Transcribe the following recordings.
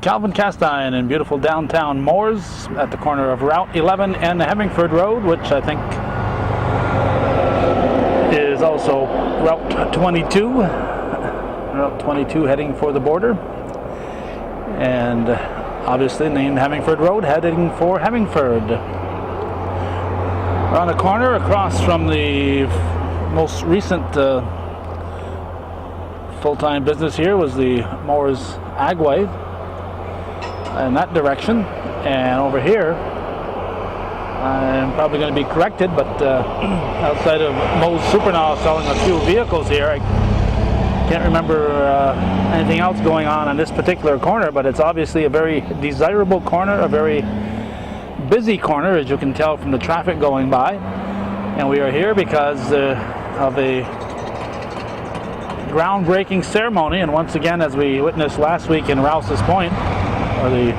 Calvin Castine in beautiful downtown Mooers at the corner of Route 11 and the Hemmingford Road, which I think is also Route 22. Route 22 heading for the border. And obviously named Hemmingford Road heading for Hemmingford. Around the corner across from the most recent full-time business here was the Mooers Agway in that direction, and over here I'm probably going to be corrected, but outside of Moe's Supernaw selling a few vehicles here, I can't remember anything else going on this particular corner, but it's obviously a very desirable corner, a very busy corner, as you can tell from the traffic going by. And we are here because of a groundbreaking ceremony, and once again, as we witnessed last week in Rouse's Point, where the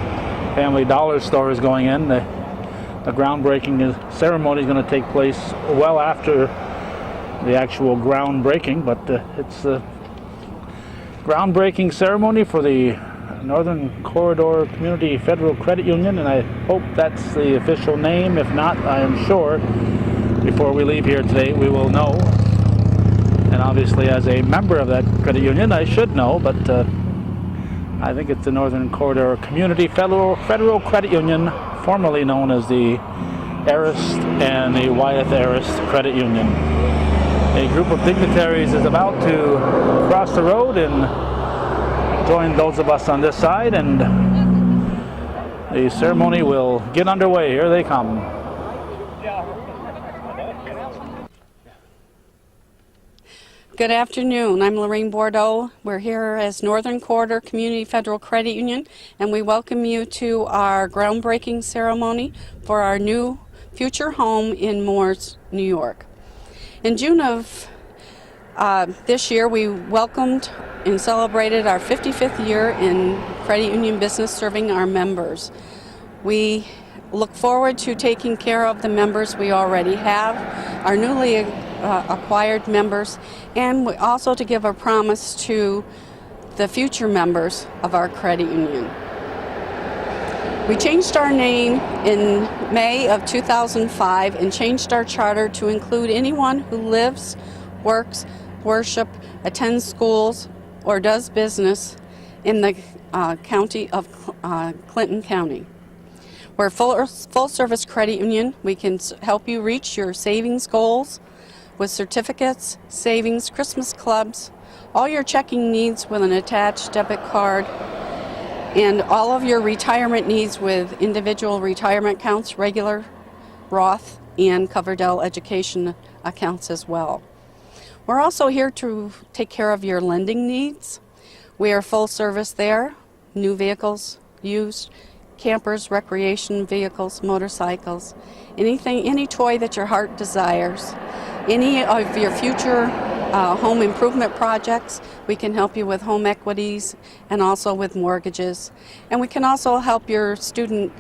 Family Dollar store is going in, the groundbreaking ceremony is going to take place well after the actual groundbreaking, but it's a groundbreaking ceremony for the Northern Corridor Community Federal Credit Union, and I hope that's the official name. If not, I am sure before we leave here today we will know. And obviously as a member of that credit union I should know, but I think it's the Northern Corridor Community Federal Credit Union, formerly known as the Arist and the Wyeth Arist Credit Union. A group of dignitaries is about to cross the road and join those of us on this side, and the ceremony will get underway. Here they come. Good afternoon. I'm Lorraine Bordeaux. We're here as Northern Corridor Community Federal Credit Union, and we welcome you to our groundbreaking ceremony for our new future home in Mooers, New York. In June of this year, we welcomed and celebrated our 55th year in credit union business serving our members. We look forward to taking care of the members we already have, our newly acquired members, and also to give a promise to the future members of our credit union. We changed our name in May of 2005 and changed our charter to include anyone who lives, works, worship, attends schools, or does business in the county of Clinton County. We're a full-service credit union. We can help you reach your savings goals with certificates, savings, Christmas clubs, all your checking needs with an attached debit card, and all of your retirement needs with individual retirement accounts, regular, Roth, and Coverdell education accounts as well. We're also here to take care of your lending needs. We are full service there, new vehicles, used, campers, recreation vehicles, motorcycles, anything, any toy that your heart desires. Any of your future home improvement projects, we can help you with home equities and also with mortgages. And we can also help your student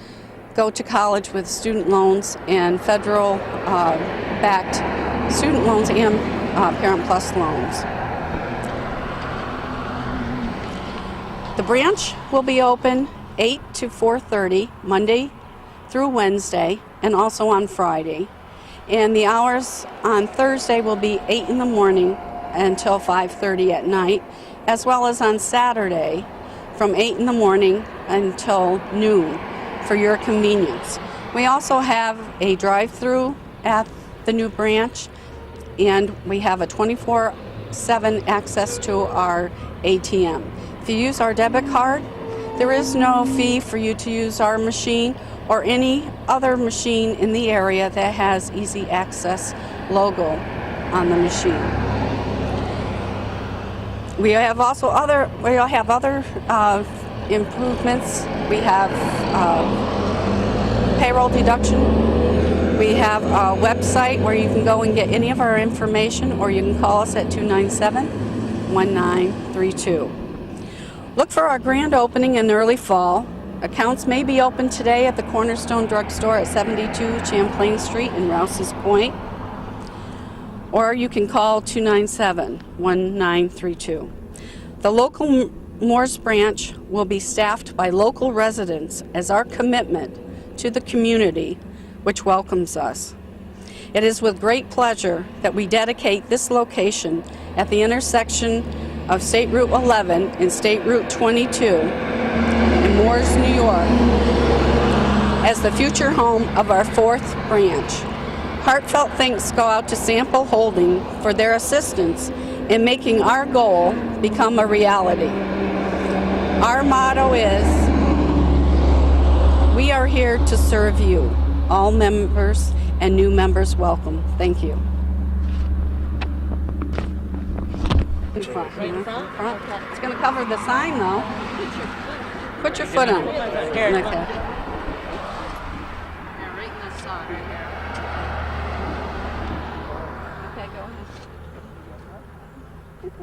go to college with student loans and federal backed student loans and Parent Plus loans. The branch will be open 8 to 4:30 Monday through Wednesday, and also on Friday. And the hours on Thursday will be 8 in the morning until 5:30 at night, as well as on Saturday from 8 in the morning until noon for your convenience. We also have a drive-through at the new branch, and we have a 24/7 access to our ATM. If you use our debit card, there is no fee for you to use our machine or any other machine in the area that has Easy Access logo on the machine. We have other improvements. We have payroll deduction. We have a website where you can go and get any of our information, or you can call us at 297-1932. Look for our grand opening in early fall. Accounts may be open today at the Cornerstone Drugstore at 72 Champlain Street in Rouse's Point, or you can call 297-1932. The local Mooers branch will be staffed by local residents as our commitment to the community which welcomes us. It is with great pleasure that we dedicate this location at the intersection of State Route 11 and State Route 22 in Mooers, New York, as the future home of our 4th branch. Heartfelt thanks go out to Sample Holding for their assistance in making our goal become a reality. Our motto is, we are here to serve you. All members and new members welcome. Thank you. In front. Front. It's going to cover the sign though. Put your foot on. Okay. Right in this side right here. Okay, go ahead.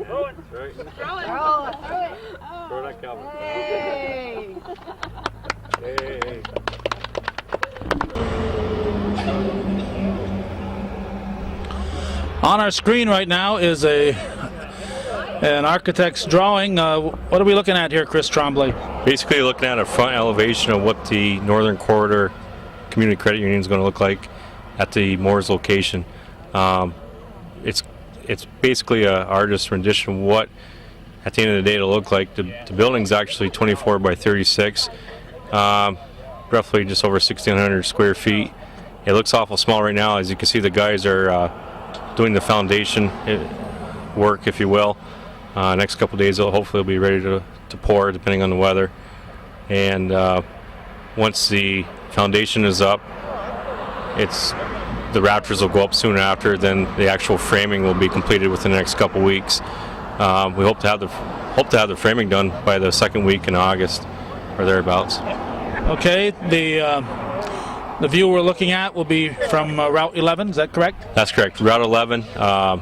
Throw it. Throw it. Throw it. Oh. Throw that cover. Hey. Hey. On our screen right now is an architect's drawing. What are we looking at here, Chris Tremblay? Basically looking at a front elevation of what the Northern Corridor Community Credit Union is going to look like at the Mooers location. It's basically an artist's rendition of what at the end of the day it'll look like. The building's actually 24 by 36, roughly just over 1,600 square feet. It looks awful small right now. As you can see, the guys are doing the foundation work, if you will. Next couple days, hopefully it'll be ready to pour, depending on the weather. And once the foundation is up, the rafters will go up soon after. Then the actual framing will be completed within the next couple weeks. We hope to have the framing done by the second week in August or thereabouts. Okay, the view we're looking at will be from Route 11, is that correct? That's correct, Route 11. I'm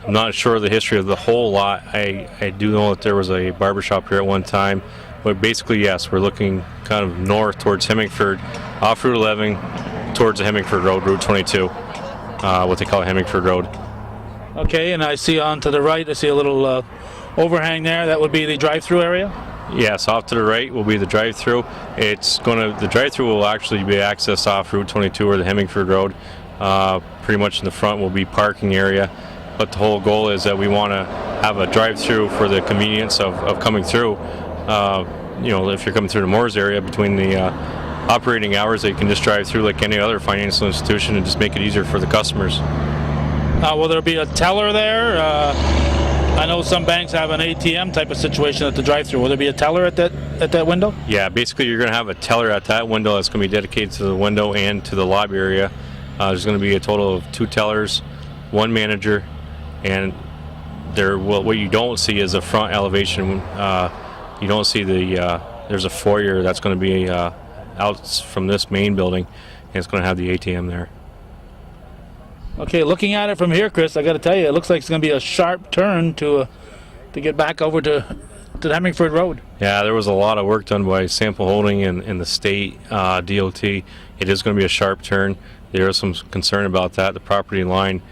not sure of the history of the whole lot. I do know that there was a barbershop here at one time, but basically, yes, we're looking kind of north towards Hemingford, off Route 11, towards the Hemingford Road, Route 22, what they call Hemingford Road. Okay, and I see on to the right, I see a little overhang there. That would be the drive-through area? Yes, off to the right will be the drive-through. The drive-through will actually be accessed off Route 22 or the Hemingford Road. Pretty much in the front will be parking area, but the whole goal is that we want to have a drive-through for the convenience of coming through. If you're coming through the Mooers area between the operating hours, they can just drive through like any other financial institution and just make it easier for the customers. Will there be a teller there? I know some banks have an ATM type of situation at the drive-through. Will there be a teller at that window? Yeah, basically you're going to have a teller at that window that's going to be dedicated to the window and to the lobby area. There's going to be a total of 2 tellers, 1 manager, and what you don't see is a front elevation. You don't see there's a foyer that's going to be out from this main building, and it's going to have the ATM there. Okay, looking at it from here, Chris, I got to tell you, it looks like it's going to be a sharp turn to get back over to the Hemingford Road. Yeah, there was a lot of work done by Sample Holding and the state DOT. It is going to be a sharp turn. There is some concern about that. The property line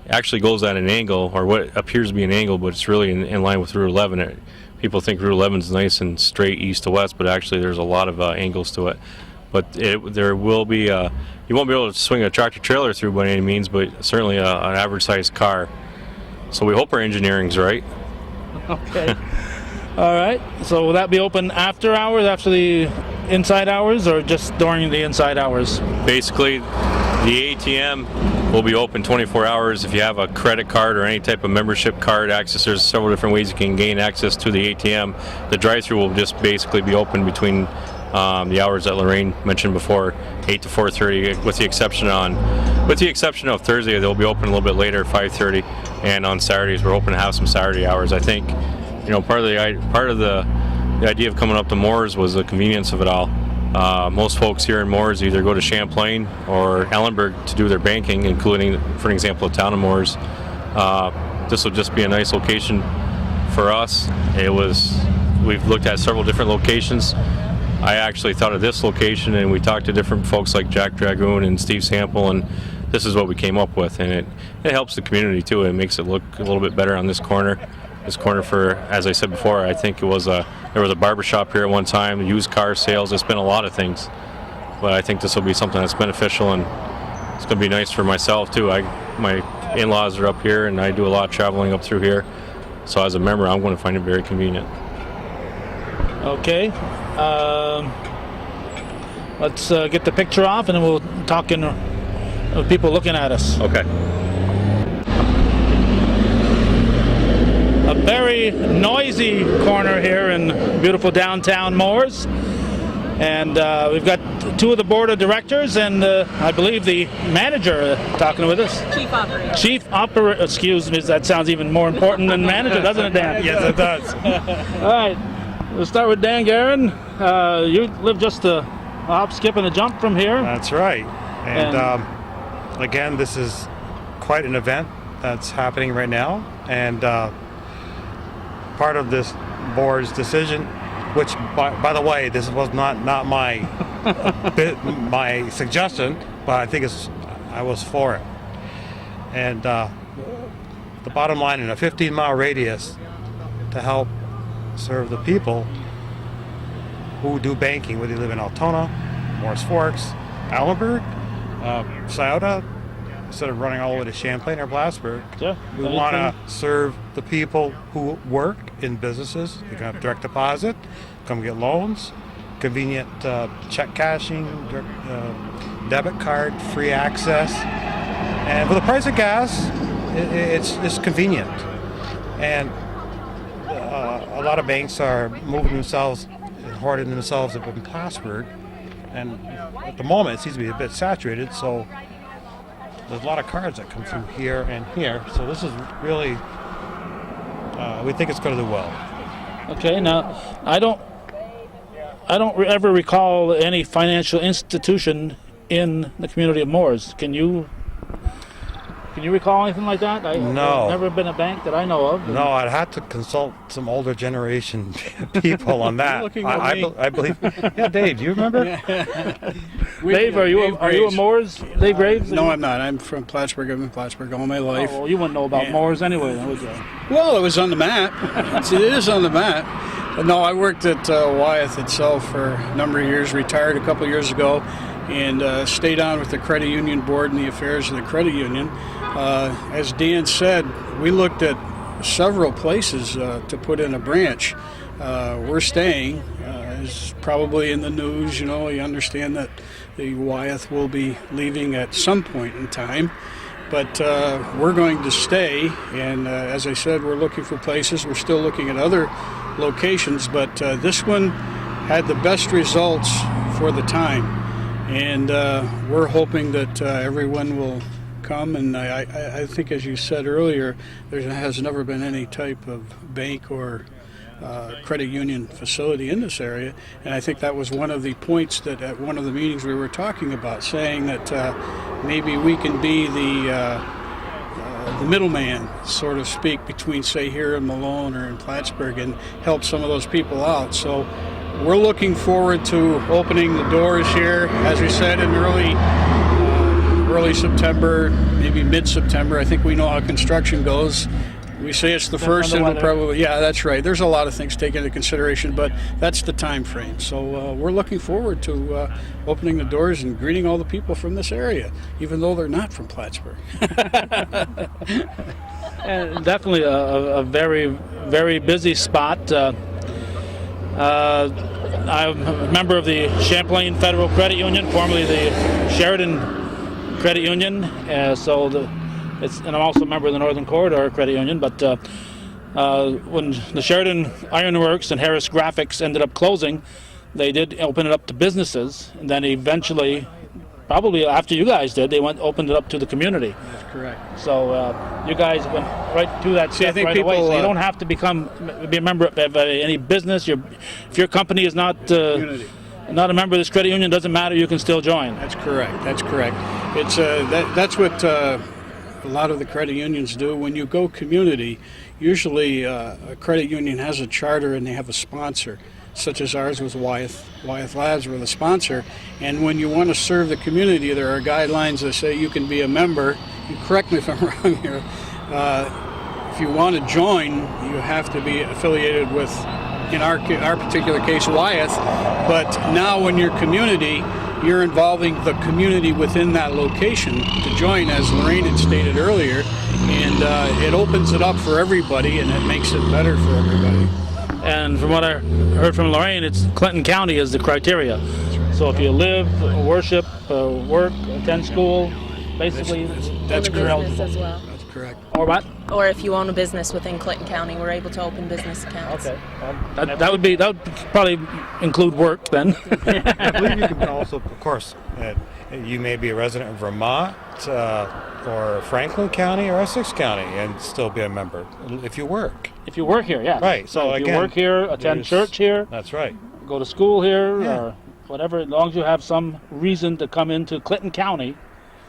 actually goes at an angle, or what appears to be an angle, but it's really in line with Route 11. People think Route 11 is nice and straight east to west, but actually there's a lot of angles to it. But there will be you won't be able to swing a tractor trailer through by any means, but certainly an average sized car. So we hope our engineering's right. Okay. All right. So will that be open after hours, after the inside hours, or just during the inside hours? Basically, The ATM will be open 24 hours. If you have a credit card or any type of membership card access, there's several different ways you can gain access to the ATM. The drive-thru will just basically be open between the hours that Lorraine mentioned before, 8 to 4:30, with the exception of Thursday. They'll be open a little bit later, 5:30, and on Saturdays we're hoping to have some Saturday hours. I think, part of the idea of coming up to Mooers was the convenience of it all. Most folks here in Mooers either go to Champlain or Ellenburg to do their banking, including, for an example, the town of Mooers. This will just be a nice location for us. We've looked at several different locations. I actually thought of this location, and we talked to different folks like Jack Dragoon and Steve Sample, and this is what we came up with. And it helps the community too. It makes it look a little bit better on this corner. this corner for, as I said before, I think there was a barber shop here at one time, used car sales. It's been a lot of things, but I think this will be something that's beneficial, and it's going to be nice for myself too. My in-laws are up here, and I do a lot of traveling up through here, so as a member, I'm going to find it very convenient. Okay. Let's get the picture off, and then we'll talk with people looking at us. Okay. A very noisy corner here in beautiful downtown Mooers. And we've got two of the board of directors and I believe the manager talking with us. Chief operator. Excuse me, that sounds even more important than manager, doesn't it, Dan? Yes, it does. All right, we'll start with Dan Guerin. You live just a hop, skip, and a jump from here. That's right. And again, this is quite an event that's happening right now. And part of this board's decision, which, by the way, this was not my my suggestion, but I think I was for it. And the bottom line, in a 15-mile radius, to help serve the people who do banking, whether you live in Altona, Morris Forks, Allenburg, Scioto, instead of running all the way to Champlain or Plattsburgh. Yeah, we want to serve the people who work in businesses. They can have direct deposit, come get loans, convenient check cashing, debit card, free access. And for the price of gas, it's convenient. And a lot of banks are moving themselves, hoarding themselves up in Plattsburgh. And at the moment, it seems to be a bit saturated, so there's a lot of cards that come through here and here. So this is really, we think it's going to do well. Okay, now I don't ever recall any financial institution in the community of Mooers. Can you recall anything like that? No. I've never been a bank that I know of. No, I'd have to consult some older generation people on that. I believe. Yeah, Dave, do you remember? Dave, are you a Mooers? Dave Graves? No, I'm not. I'm from Plattsburgh. I've been in Plattsburgh all my life. Oh, well, you wouldn't know about Mooers anyway, would you? Well, it was on the map. It is on the map. But no, I worked at Wyeth itself for a number of years, retired a couple of years ago, and stayed on with the credit union board and the affairs of the credit union. As Dan said, we looked at several places to put in a branch. We're staying, is probably in the news, you understand that the Wyeth will be leaving at some point in time. But we're going to stay, and as I said, we're looking for places. We're still looking at other locations, but this one had the best results for the time. And we're hoping that everyone will come, and I think, as you said earlier, there has never been any type of bank or credit union facility in this area, and I think that was one of the points that at one of the meetings we were talking about, saying that maybe we can be the middleman, so to speak, between, say, here in Malone or in Plattsburgh, and help some of those people out. So we're looking forward to opening the doors here, as we said, in early September, maybe mid-September. I think we know how construction goes. We say it's the first, and we'll probably, yeah, that's right. There's a lot of things taken into consideration, but that's the time frame. So we're looking forward to opening the doors and greeting all the people from this area, even though they're not from Plattsburgh. And definitely a very, very busy spot. I'm a member of the Champlain Federal Credit Union, formerly the Sheridan Credit Union. And I'm also a member of the Northern Corridor Credit Union. But when the Sheridan Ironworks and Harris Graphics ended up closing, they did open it up to businesses, and then eventually, probably after you guys did, they opened it up to the community. That's correct. So you guys went right to that step right away. So you don't have to be a member of any business. If your company is not not a member of this credit union, doesn't matter. You can still join. That's correct. That's correct. It's that's what a lot of the credit unions do. When you go community, usually a credit union has a charter and they have a sponsor, such as ours was Wyeth Labs were the sponsor. And when you want to serve the community, there are guidelines that say you can be a member. You correct me if I'm wrong here. if you want to join, you have to be affiliated with, in our particular case, Wyeth. But now in your community, you're involving the community within that location to join, as Lorraine had stated earlier, and it opens it up for everybody, and it makes it better for everybody. And from what I heard from Lorraine, it's Clinton County is the criteria. So if you live, worship, work, attend school, basically That's Own a correct. business as well. That's correct. or what? Or if you own a business within Clinton County, we're able to open business accounts. Okay, that would probably include work then. I believe you can also, of course, you may be a resident of Vermont or Franklin County or Essex County and still be a member if you work. If you work here, yeah. Right, so if you again, work here, attend there's- church here, That's right. go to school here, Yeah. or whatever, as long as you have some reason to come into Clinton County,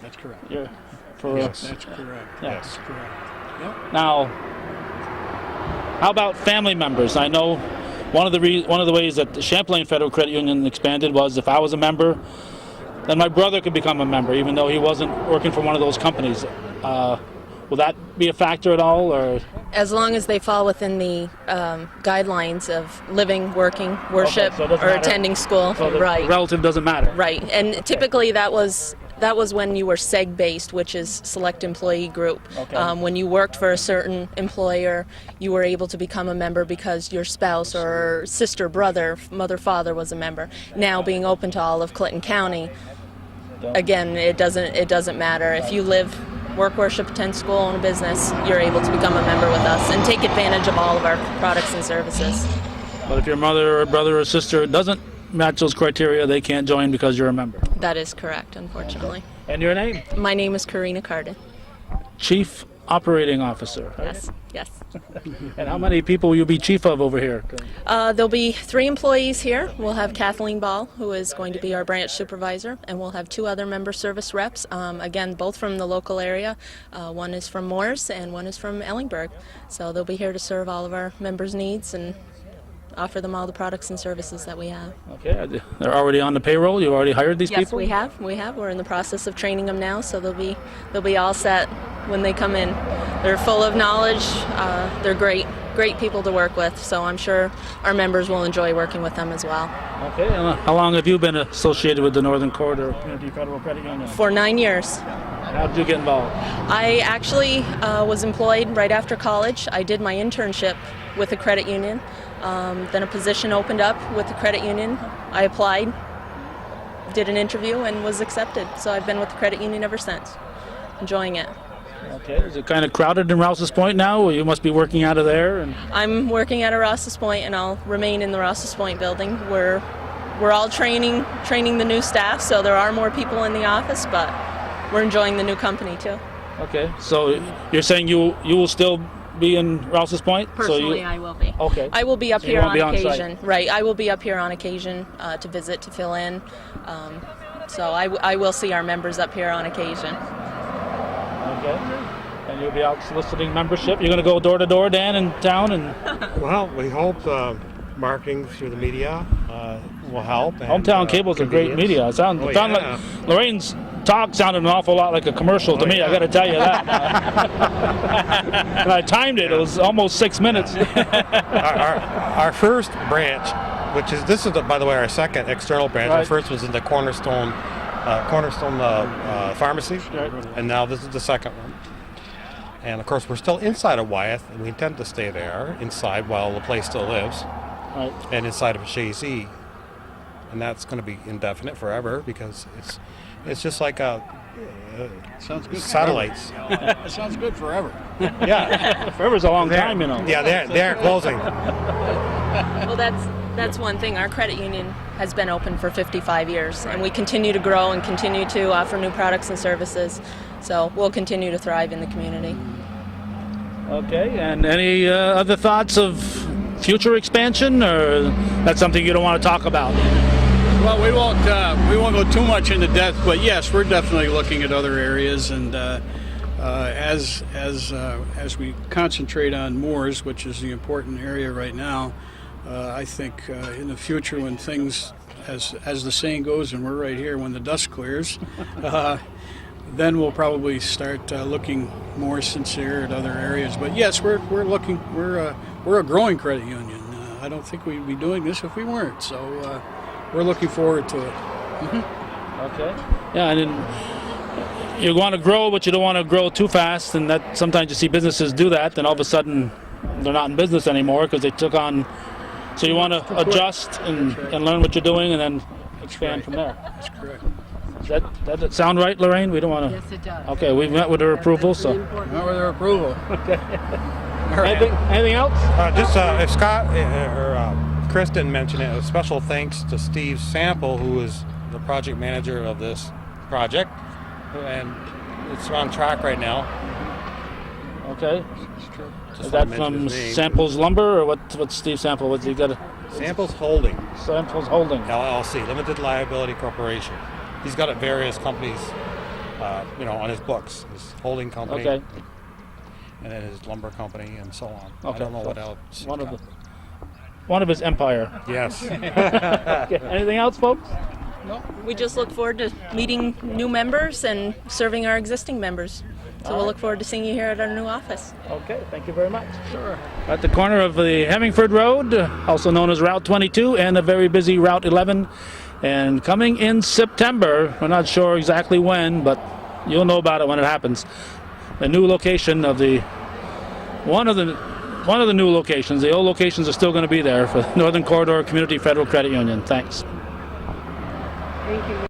That's correct. you're for Yes. That's correct. Yeah. That's correct. Now, how about family members? I know one of the ways that the Champlain Federal Credit Union expanded was if I was a member, then my brother could become a member, even though he wasn't working for one of those companies. Will that be a factor at all, or? As long as they fall within the guidelines of living, working, worship, so it doesn't or matter. attending school. So the Right. relative doesn't matter. Right, and typically that was when you were seg-based, which is select employee group. Okay. When you worked for a certain employer, you were able to become a member because your spouse or sister, brother, mother, father was a member. Now being open to all of Clinton County, again, it doesn't matter. If you live, work, worship, attend school, own a business, you're able to become a member with us and take advantage of all of our products and services. But if your mother or brother or sister doesn't match those criteria, they can't join because you're a member. That is correct, unfortunately. And your name? My name is Karina Carden. Chief Operating Officer. Yes, yes. And how many people will you be chief of over here? There'll be 3 employees here. We'll have Kathleen Ball, who is going to be our branch supervisor, and we'll have 2 other member service reps, again, both from the local area. One is from Mooers and one is from Ellingburg. So they'll be here to serve all of our members' needs and offer them all the products and services that we have. Okay, they're already on the payroll. You already hired these Yes, people? we have. We're in the process of training them now, so they'll be all set when they come in. They're full of knowledge. They're great people to work with, so I'm sure our members will enjoy working with them as well. Okay, and how long have you been associated with the Northern Corridor Community Federal Credit Union? For 9 years. How did you get involved? I actually was employed right after college. I did my internship with the credit union. Then a position opened up with the credit union. I applied, did an interview, and was accepted. So I've been with the credit union ever since, enjoying it. Okay, is it kind of crowded in Rouse's Point now? Well, you must be working out of there. And I'm working at a Ross's Point, and I'll remain in the Ross's Point building. We're all training the new staff, so there are more people in the office, but we're enjoying the new company too. okay, so you're saying you will still be in Rouse's Point? Personally, I will be. Okay. I will be up So you here won't on be on site? occasion. Right, I will be up here on occasion to visit, to fill in. So I will see our members up here on occasion. Okay. And you'll be out soliciting membership. You're going to go door to door, Dan, in town, and Well, we hope marketing through the media will help. And, Hometown Cable's a great convenience. media. It sounded Oh, yeah. like Lorraine's talk sounded an awful lot like a commercial to Oh, me. I yeah. got to tell you that. And I timed it. It was almost 6 minutes. Our first branch, this is by the way our second external branch. Our Right. first was in the Cornerstone Pharmacy, Right. and now this is the second one. And of course, we're still inside of Wyeth, and we intend to stay there inside while the place still lives, Right. and inside of Shazy, and that's going to be indefinite forever because it's just like Sounds good. satellites. It sounds good forever. Yeah, Forever's a long time, you know. Yeah, they're closing. Well, that's one thing. Our credit union has been open for 55 years, and we continue to grow and continue to offer new products and services. So we'll continue to thrive in the community. Okay, and any other thoughts of future expansion, or that's something you don't want to talk about? Well, we won't go too much into depth, but yes, we're definitely looking at other areas, and as we concentrate on Mooers, which is the important area right now, I think in the future when things, as the saying goes, and we're right here, when the dust clears, then we'll probably start looking more sincere at other areas. But yes, we're looking. We're a growing credit union. I don't think we'd be doing this if we weren't. So we're looking forward to it. Okay. Yeah, and then you want to grow, but you don't want to grow too fast, and that sometimes you see businesses do that. Then all of a sudden, they're not in business anymore because they took on. So you want to adjust and learn what you're doing, and then expand from there. That's correct. Does that sound right, Lorraine? We don't want to. Yes, it does. Okay, we've met with her approval, so. Not with their approval. Anything else? Just if Scott or Chris didn't mention it, a special thanks to Steve Sample, who is the project manager of this project, and it's on track right now. Okay. Just Is that wanna mention from his name. Samples Lumber, or what's Steve Sample? What's he got? Samples Holding Samples Holding. LLC, Limited Liability Corporation. He's got various companies, on his books. His holding company, Okay. and then his lumber company, and so on. Okay. I don't know what else. One of his empire. Yes. Okay. Anything else, folks? We just look forward to meeting new members and serving our existing members. So we'll look forward to seeing you here at our new office. Okay, thank you very much. Sure. At the corner of the Hemmingford Road, also known as Route 22, and a very busy Route 11. And coming in September, we're not sure exactly when, but you'll know about it when it happens. The new location of one of the new locations. The old locations are still going to be there for Northern Corridor Community Federal Credit Union. Thanks. Thank you.